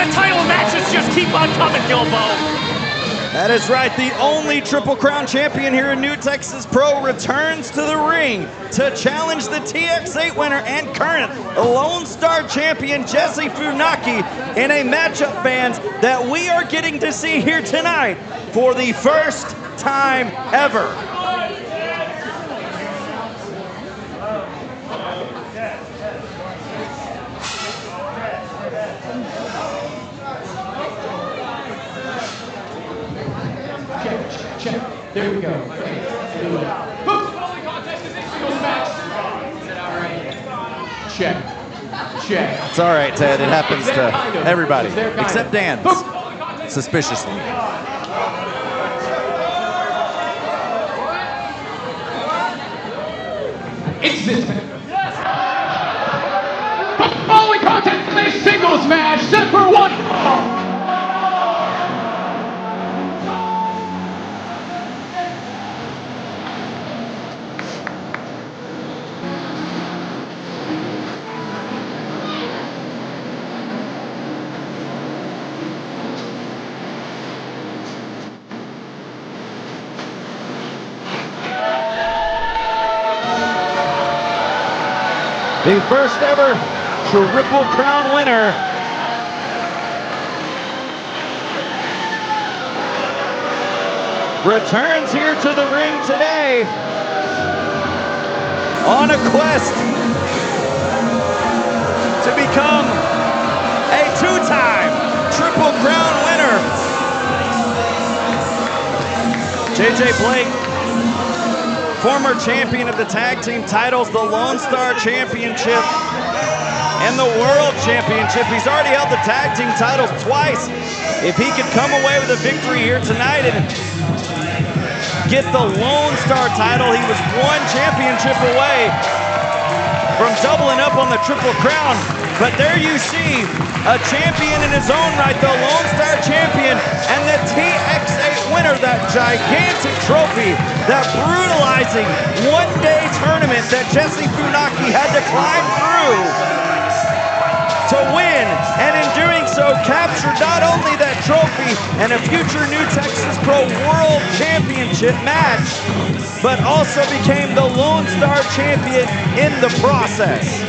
the title matches just keep on coming, Gilbo. That is right. The only Triple Crown champion here in New Texas Pro returns to the ring to challenge the TX8 winner and current Lone Star champion Jesse Funaki in a matchup, fans, that we are getting to see here tonight for the first time ever. Check. There we go. Check. It's all right, Ted. It happens to everybody, except Dan, suspiciously. It's this man. Following contest in a singles match set for one. The first ever Triple Crown winner. Returns here to the ring today on a quest to become a two-time Triple Crown winner. JJ Blake, former champion of the tag team titles, the Lone Star Championship, and the World Championship. He's already held the tag team titles twice. If he could come away with a victory here tonight and get the Lone Star title, he was one championship away from doubling up on the Triple Crown. But there you see a champion in his own right, the Lone Star champion and the TX8 winner, that gigantic trophy, that brutalizing one-day tournament that Jesse Funaki had to climb through to win, and in doing so captured not only that trophy and a future New Texas Pro World Championship match, but also became the Lone Star champion in the process.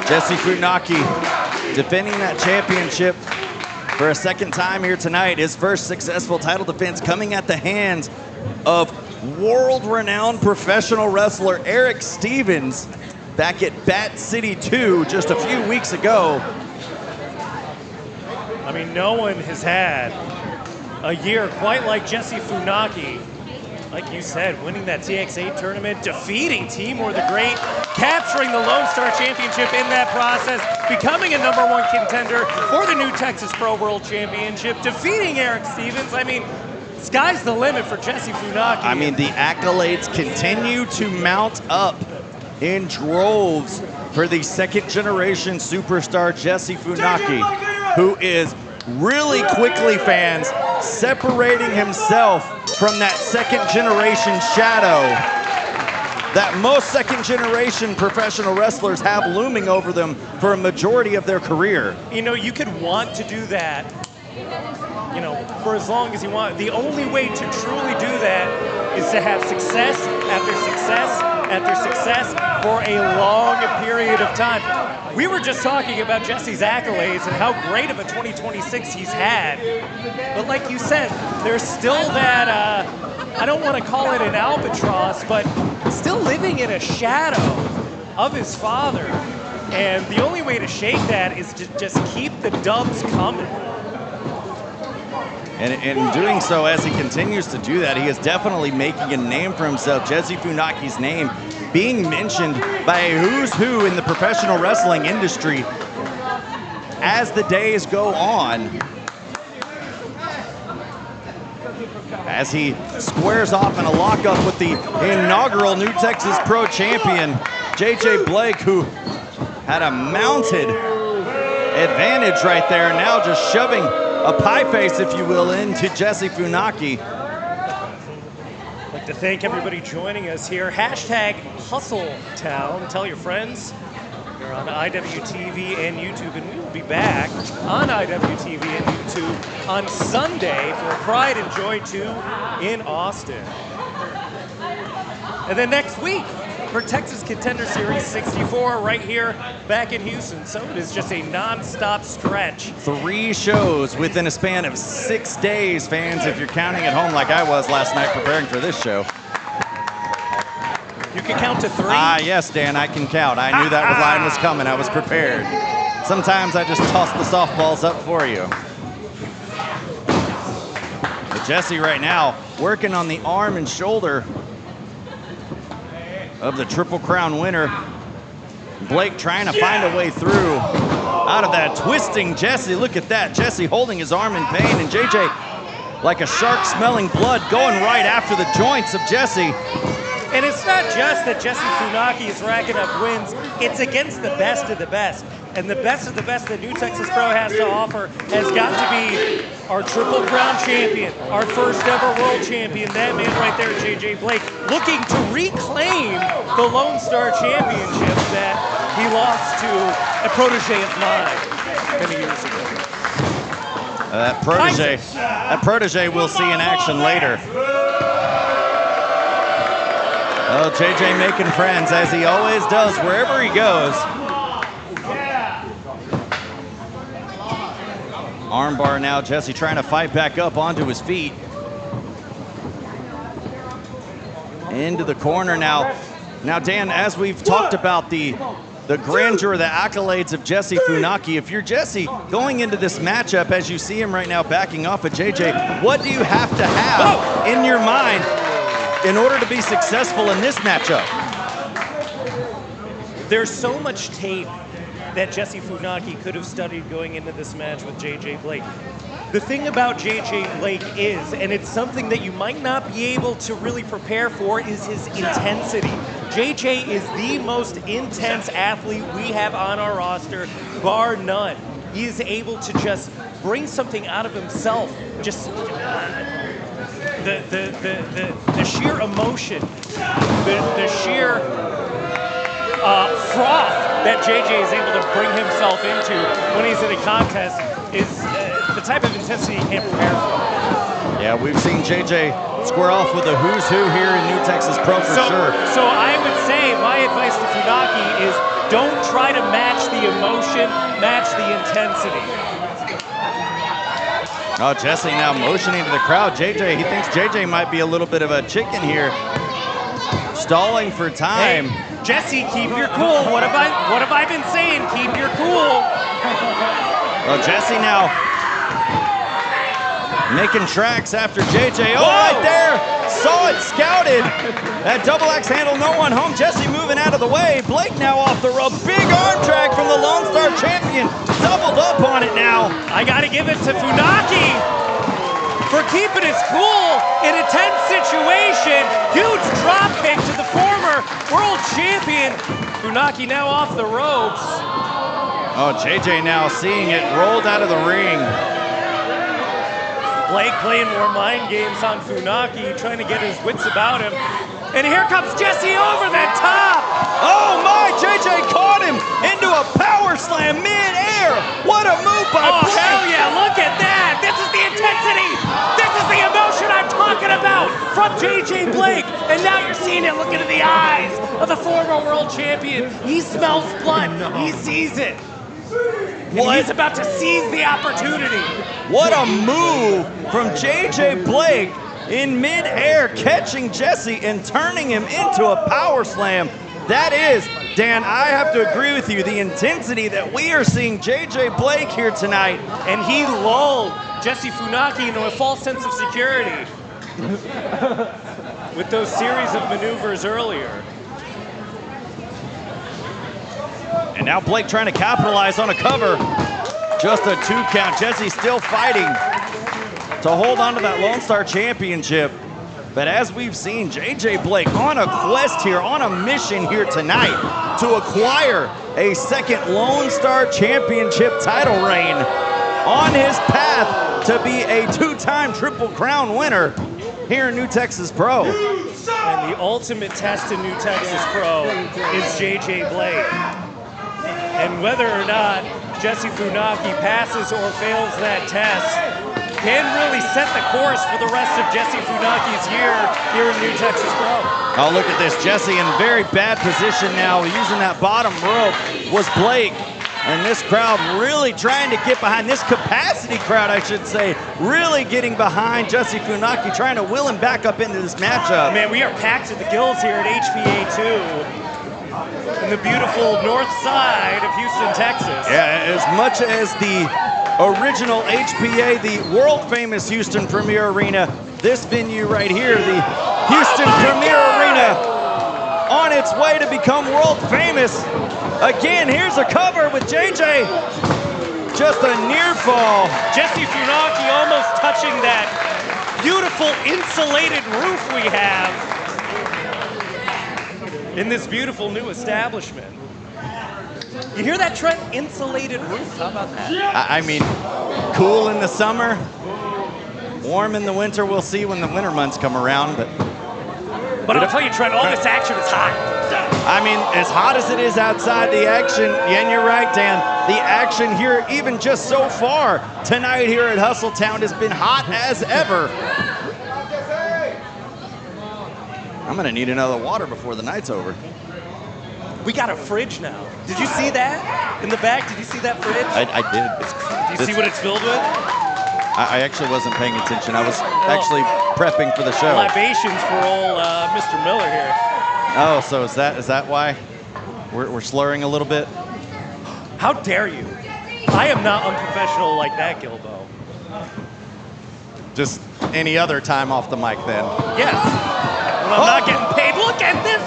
Jesse Funaki defending that championship for a second time here tonight. His first successful title defense coming at the hands of world-renowned professional wrestler Eric Stevens back at Bat City 2 just a few weeks ago. I mean, no one has had a year quite like Jesse Funaki. Like you said, winning that TX8 tournament, defeating Timur the Great, capturing the Lone Star Championship in that process, becoming a #1 contender for the New Texas Pro World Championship, defeating Eric Stevens. I mean, sky's the limit for Jesse Funaki. I mean, the accolades continue to mount up in droves for the second-generation superstar Jesse Funaki, who is really quickly, fans, separating himself from that second-generation shadow that most second-generation professional wrestlers have looming over them for a majority of their career. You know, you could want to do that, you know, for as long as you want. The only way to truly do that is to have success after success after success for a long period of time. We were just talking about Jesse's accolades and how great of a 2026 he's had. But like you said, there's still that, I don't want to call it an albatross, but still living in a shadow of his father. And the only way to shake that is to just keep the dubs coming. And in doing so, as he continues to do that, he is definitely making a name for himself. Jesse Funaki's name being mentioned by a who's who in the professional wrestling industry as the days go on. As he squares off in a lockup with the inaugural New Texas Pro Champion, JJ Blake, who had a mounted advantage right there, now just shoving a pie face, if you will, into Jesse Funaki. I'd like to thank everybody joining us here. Hashtag HustleTown. Tell your friends. We're on IWTV and YouTube, and we will be back on IWTV and YouTube on Sunday for Pride and Joy 2 in Austin. And then next week for Texas Contender Series 64 right here back in Houston. So it is just a non-stop stretch. 3 shows within a span of 6 days, fans, if you're counting at home like I was last night preparing for this show. You can count to 3? Yes, Dan, I can count. I knew that line was coming. I was prepared. Sometimes I just toss the softballs up for you. But Jesse right now working on the arm and shoulder of the Triple Crown winner. Blake trying to find a way through out of that twisting Jesse. Look at that. Jesse holding his arm in pain, and JJ, like a shark smelling blood, going right after the joints of Jesse. And it's not just that Jesse Funaki is racking up wins, it's against the best of the best. And the best of the best that New Texas Pro has to offer has got to be our Triple Crown champion, our first ever world champion, that man right there, JJ Blake, looking to reclaim the LoneStar championship that he lost to a protege of mine many years ago. That protege we'll see in action later. Oh, JJ making friends, as he always does wherever he goes. Armbar now, Jesse trying to fight back up onto his feet. Into the corner now. Now, Dan, as we've talked about the grandeur, the accolades of Jesse Funaki, if you're Jesse going into this matchup, as you see him right now backing off of JJ, what do you have to have in your mind in order to be successful in this matchup? There's so much tape that Jesse Funaki could have studied going into this match with JJ Blake. The thing about JJ Blake is, and it's something that you might not be able to really prepare for, is his intensity. JJ is the most intense athlete we have on our roster, bar none. He is able to just bring something out of himself, just the sheer emotion, the sheer froth that JJ is able to bring himself into when he's in a contest is the type of intensity you can't prepare for. Yeah, we've seen JJ square off with a who's who here in New Texas Pro for sure. So I would say my advice to Funaki is don't try to match the emotion, match the intensity. Oh, Jesse now motioning to the crowd. JJ, he thinks JJ might be a little bit of a chicken here. Stalling for time. Hey, Jesse, keep your cool. What have I been saying? Keep your cool. Well, Jesse now making tracks after JJ. Oh, right there. Saw it, scouted. That double axe handle, no one home. Jesse moving out of the way. Blake now off the rope. Big arm drag from the LoneStar champion. Doubled up on it now. I got to give it to Funaki for keeping his cool in a tense situation. Huge drop kick to the former world champion. Funaki now off the ropes. Oh, JJ now seeing it rolled out of the ring. Blake playing more mind games on Funaki, trying to get his wits about him. And here comes Jesse over the top. Oh my, JJ caught him into a power slam mid-air. What a move by Blake. Oh, hell yeah, look at that. This is the intensity. This is the emotion I'm talking about from JJ Blake. And now you're seeing it, look into the eyes of the former world champion. He smells blood. He sees it. And he's about to seize the opportunity. What a move from JJ Blake in mid-air, catching Jesse and turning him into a power slam. That is, Dan, I have to agree with you, the intensity that we are seeing JJ Blake here tonight. And he lulled Jesse Funaki into a false sense of security with those series of maneuvers earlier. And now Blake trying to capitalize on a cover. Just a 2 count. Jesse still fighting to hold on to that LoneStar championship. But as we've seen, JJ Blake on a quest here, on a mission here tonight to acquire a second LoneStar championship title reign on his path to be a two-time Triple Crown winner here in New Texas Pro. And the ultimate test in New Texas Pro is JJ Blake. And whether or not Jesse Funaki passes or fails that test can really set the course for the rest of Jesse Funaki's year here in New Texas Pro. Oh, look at this. Jesse in very bad position now. Using that bottom rope was Blake. And this crowd really trying to get behind, this capacity crowd, I should say, really getting behind Jesse Funaki, trying to will him back up into this matchup. Man, we are packed to the gills here at HPA 2 in the beautiful north side of Houston, Texas. Yeah, as much as the original HPA, the world-famous Houston Premier Arena, this venue right here, the Houston Premier Arena, on its way to become world famous. Again, here's a cover with JJ. Just a near fall. Jesse Funaki almost touching that beautiful insulated roof we have in this beautiful new establishment. You hear that, Trent? Insulated roof. How about that? I mean, cool in the summer, warm in the winter. We'll see when the winter months come around, But I'll tell you, Trent, all this action is hot. I mean, as hot as it is outside, the action, and you're right, Dan, the action here, even just so far tonight here at Hustletown, has been hot as ever. I'm gonna need another water before the night's over. We got a fridge now. Did you see that in the back? Did you see that fridge? I did. Do you see what it's filled with? I actually wasn't paying attention. I was actually prepping for the show. Libations for old Mr. Miller here. Oh, so is that why we're slurring a little bit? How dare you? I am not unprofessional like that, Gilbo. Just any other time off the mic then. Yes. When I'm not getting paid. Look at this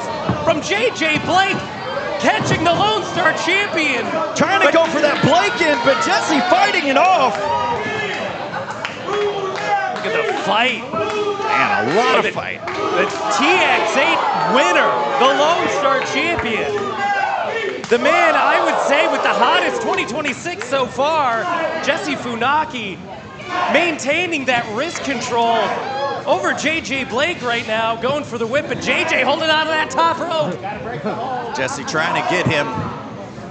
from JJ Blake, catching the Lone Star champion. Trying to go for that Blake in, but Jesse fighting it off. Look at the fight. Man, a lot of fight. The TX8 winner, the Lone Star champion. The man, I would say, with the hottest 2026 so far, Jesse Funaki, maintaining that wrist control over JJ Blake right now, going for the whip, but JJ holding on to that top rope. Jesse trying to get him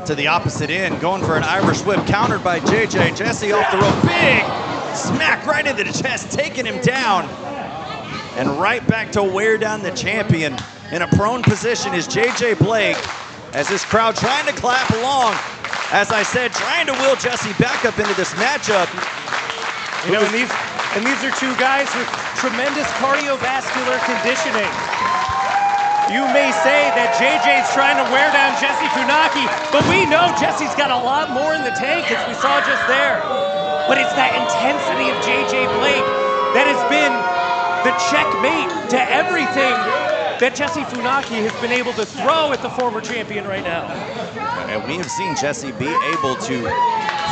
to the opposite end, going for an Irish whip, countered by JJ. Jesse off the rope, big smack right into the chest, taking him down. And right back to wear down the champion. In a prone position is JJ Blake, as this crowd trying to clap along. As I said, trying to will Jesse back up into this matchup. You know, and these are two guys with tremendous cardiovascular conditioning. You may say that JJ's trying to wear down Jesse Funaki, but we know Jesse's got a lot more in the tank, as we saw just there. But it's that intensity of JJ Blake that has been the checkmate to everything that Jesse Funaki has been able to throw at the former champion right now. And we have seen Jesse be able to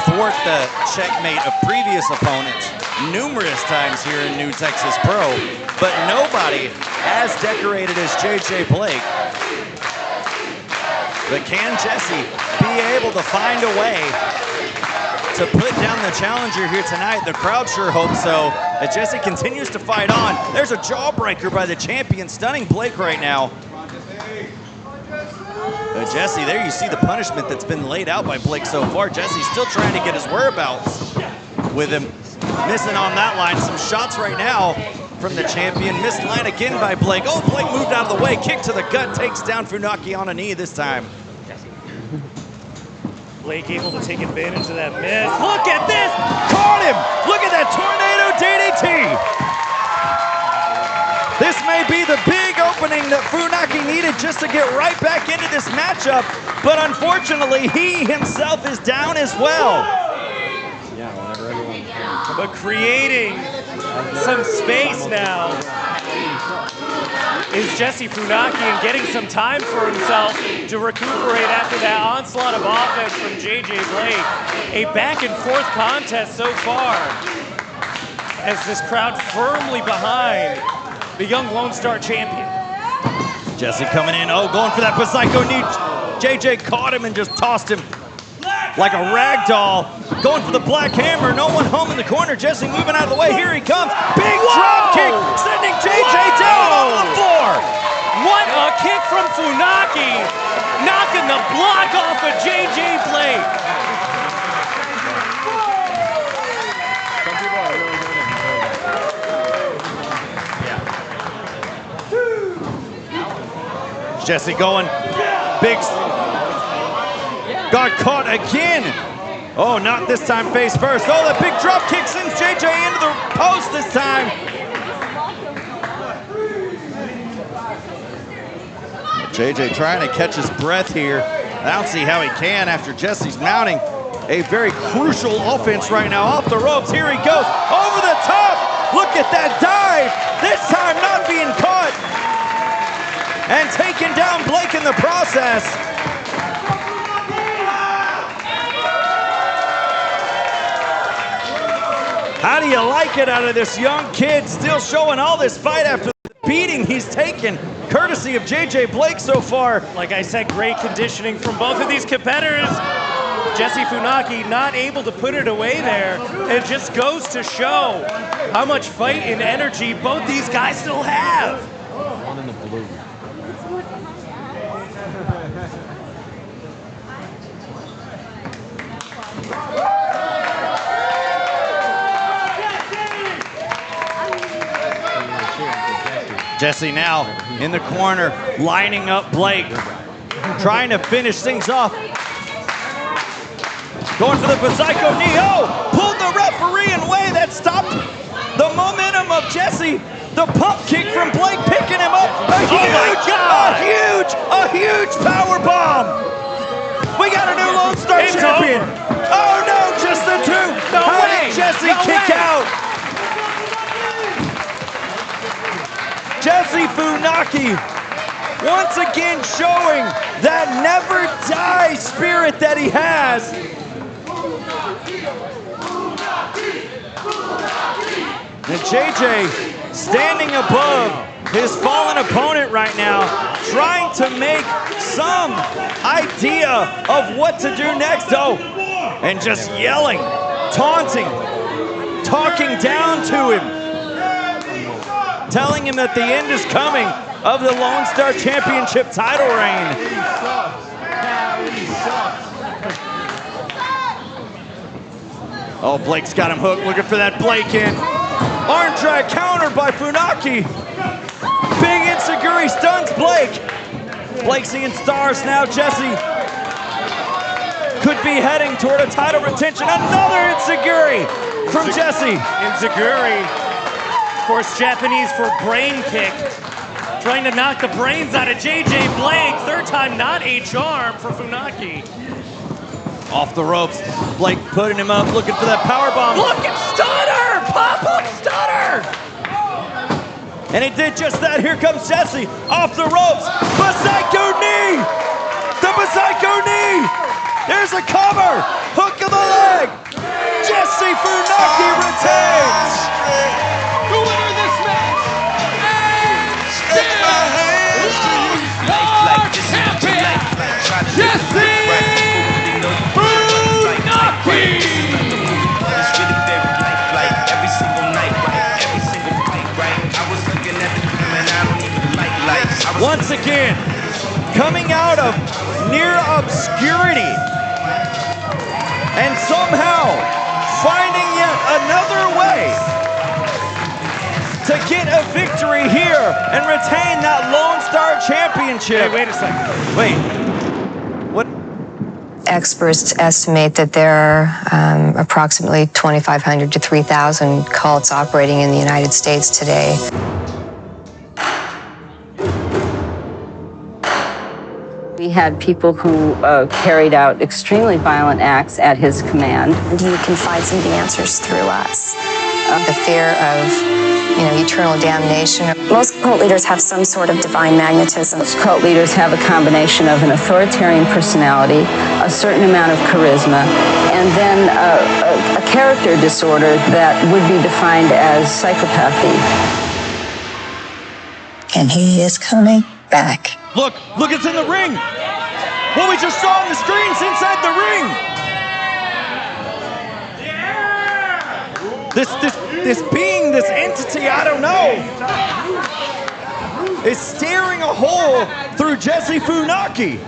thwart the checkmate of previous opponents numerous times here in New Texas Pro, but nobody as decorated as JJ Blake. But can Jesse be able to find a way to put down the challenger here tonight? The crowd sure hopes so, as Jesse continues to fight on. There's a jawbreaker by the champion, stunning Blake right now. But Jesse, there you see the punishment that's been laid out by Blake so far. Jesse's still trying to get his whereabouts with him. Missing on that line. Some shots right now from the champion. Missed line again by Blake. Oh, Blake moved out of the way. Kick to the gut. Takes down Funaki on a knee this time. Blake able to take advantage of that miss. Look at this! Caught him! Look at that tornado DDT! This may be the big opening that Funaki needed just to get right back into this matchup, but unfortunately, he himself is down as well. Yeah, whenever everyone But creating some space now is Jesse Funaki, and getting some time for himself to recuperate after that onslaught of offense from JJ Blake. A back and forth contest so far, as this crowd firmly behind the young Lone Star champion. Jesse coming in, oh, going for that Psycho knee. JJ caught him and just tossed him like a rag doll. Going for the black hammer, no one home in the corner. Jesse moving out of the way, here he comes. Big drop kick, sending JJ down on the floor. What a kick from Funaki, knocking the block off of JJ Blake. Jesse going, big, got caught again. Oh, not this time face first. Oh, the big drop kick sends JJ into the post this time. JJ trying to catch his breath here. I don't see how he can after Jesse's mounting a very crucial offense right now. Off the ropes, here he goes, over the top. Look at that dive, this time not being caught. And taking down Blake in the process. How do you like it out of this young kid, still showing all this fight after the beating he's taken, courtesy of JJ Blake so far. Like I said, great conditioning from both of these competitors. Jesse Funaki not able to put it away there. It just goes to show how much fight and energy both these guys still have. One in the blue. Jesse now in the corner, lining up Blake, trying to finish things off. Going for the Psycho knee. Oh, pulled the referee away. That stopped the momentum of Jesse. The pump kick from Blake picking him up. A huge power bomb. We got a new Lone Star champion. Oh no, just the two. How did Jesse kick out? Jesse Funaki once again showing that never die spirit that he has. And JJ standing above his fallen opponent right now, trying to make some idea of what to do next. Oh, and just yelling, taunting, talking down to him, telling him that the end is coming of the Lone Star Championship title reign. Oh, Blake's got him hooked, looking for that Blake in. Arm drag countered by Funaki. Big enziguri stuns Blake. Blake seeing stars now. Jesse could be heading toward a title retention. Another enziguri from Jesse. Enziguri, of course, Japanese for brain kick. Trying to knock the brains out of JJ Blake. Third time not a charm for Funaki. Off the ropes, Blake putting hhim up, looking for that power bomb. Look at stunner! Pop-up stunner! And he did just that. Here comes Jesse, off the ropes. Psycho knee! The Psycho knee! There's a cover! Hook of the leg! Jesse Funaki retains! The winner of this match, and still Lone Star champion, Jesse Once again, coming out of near obscurity and somehow finding yet another way to get a victory here and retain that Lone Star Championship. Hey, wait a second. Wait, what? Experts estimate that there are approximately 2,500 to 3,000 cults operating in the United States today. We had people who carried out extremely violent acts at his command. You can find some of the answers through us. The fear of, eternal damnation. Most cult leaders have some sort of divine magnetism. Most cult leaders have a combination of an authoritarian personality, a certain amount of charisma, and then a character disorder that would be defined as psychopathy. And he is coming back. Look, it's in the ring. What we just saw on the screen's inside the ring. This being, this entity, I don't know, is staring a hole through Jesse Funaki.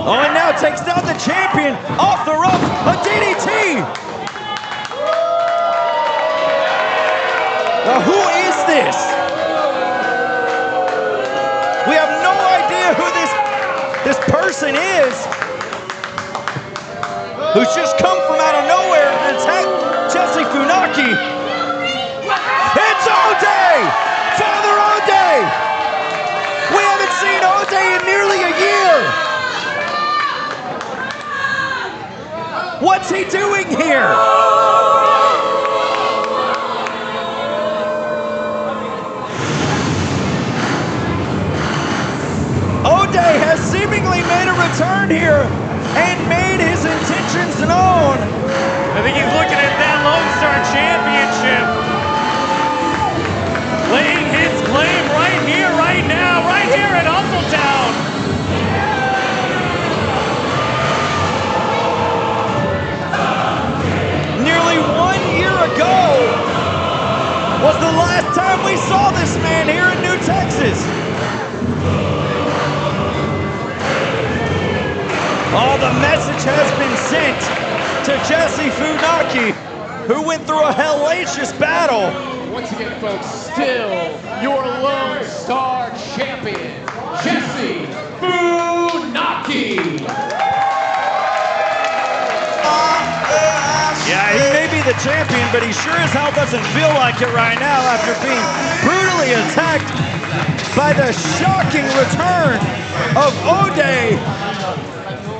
Oh, and now takes down the champion off the ropes, a DDT. Now, who is this? We have no idea who this person is, who's just come from out of nowhere and attacked Jesse Funaki. It's O'Day! Father O'Day! We haven't seen O'Day in nearly a year. What's he doing here? O'Day has seemingly made a return here and made his intentions known. I think he's looking at that LoneStar Championship, laying his claim right here, right now, right here at Hustletown. Nearly 1 year ago was the last time we saw this man here in New Texas. Oh, the message has been sent to Jesse Funaki, who went through a hellacious battle. Once again, folks, still your Lone Star champion, Jesse Funaki. Yeah, he may be the champion, but he sure as hell doesn't feel like it right now after being brutally attacked by the shocking return of O'Day.